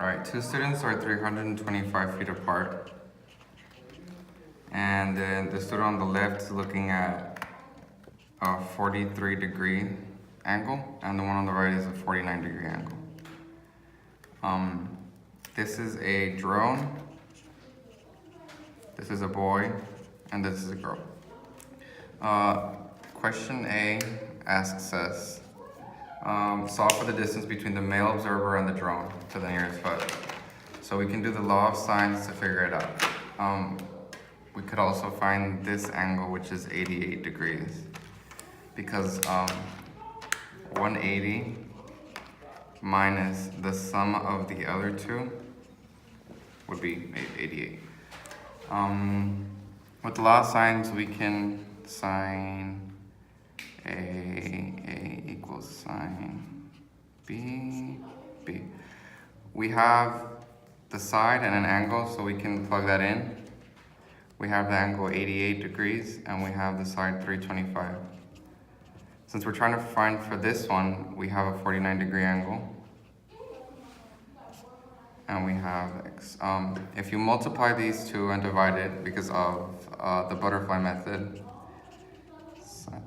Alright, two students are 325 feet apart. And then the student on the left is looking at a 43-degree angle, and the one on the right is a 49-degree angle. This is a drone, this is a boy, and this is a girl. Question A asks us, solve for the distance between the male observer and the drone to the nearest photo. So we can do the law of sines to figure it out. We could also find this angle, which is 88 degrees, because 180 minus the sum of the other two would be 88. With the law of sines, we can sine A equals sine B. We have the side and an angle, so we can plug that in. We have the angle 88 degrees, and we have the side 325. Since we're trying to find for this one, we have a 49-degree angle. And we have x. If you multiply these two and divide it because of the butterfly method,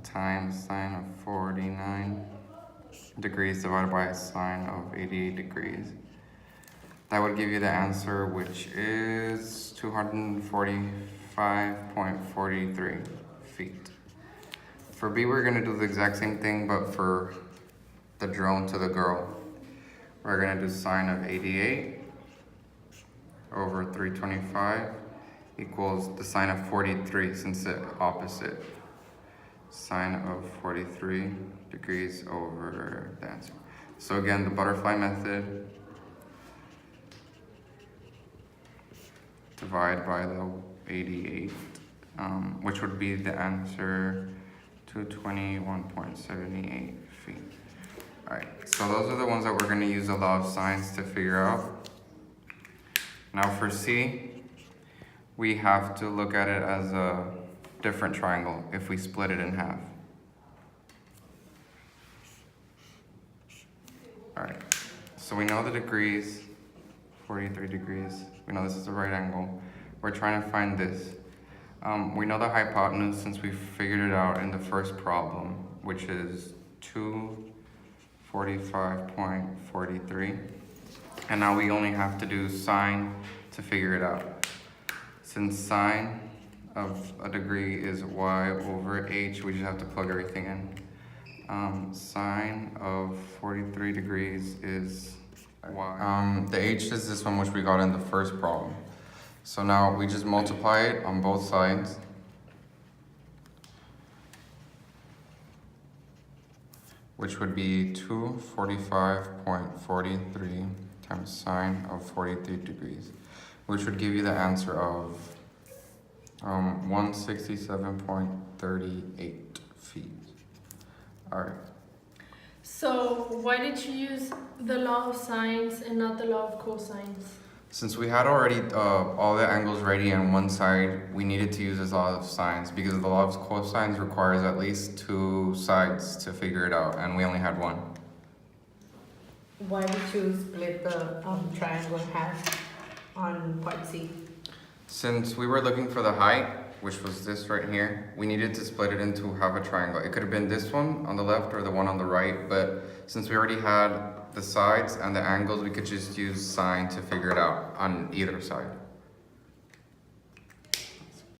times sine of 49 degrees divided by sine of 88 degrees, that would give you the answer, which is 245.43 feet. For B, we're going to do the exact same thing, but for the drone to the girl, we're going to do sine of 88 over 325 equals the sine of 43, since it's opposite. Sine of 43 degrees over the answer. So again, the butterfly method, divide by the 88, which would be the answer, 221.78 feet. All right, so those are the ones that we're going to use the law of sines to figure out. Now for C, we have to look at it as a different triangle if we split it in half. All right, so we know the degrees, 43 degrees. We know this is the right angle. We're trying to find this. We know the hypotenuse since we figured it out in the first problem, which is 245.43. And now we only have to do sine to figure it out. Since sine of a degree is y over h, we just have to plug everything in. Sine of 43 degrees is y. The h is this one, which we got in the first problem. So now we just multiply it on both sides. Which would be 245.43 times sine of 43 degrees, which would give you the answer of 167.38 feet. All right. So why did you use the law of sines and not the law of cosines? Since we had already all the angles ready on one side, we needed to use this law of sines because the law of cosines requires at least two sides to figure it out, and we only had one. Why did you split the triangle in half on part C? Since we were looking for the height, which was this right here, we needed to split it into half a triangle. It could have been this one on the left or the one on the right, but since we already had the sides and the angles, we could just use sine to figure it out on either side.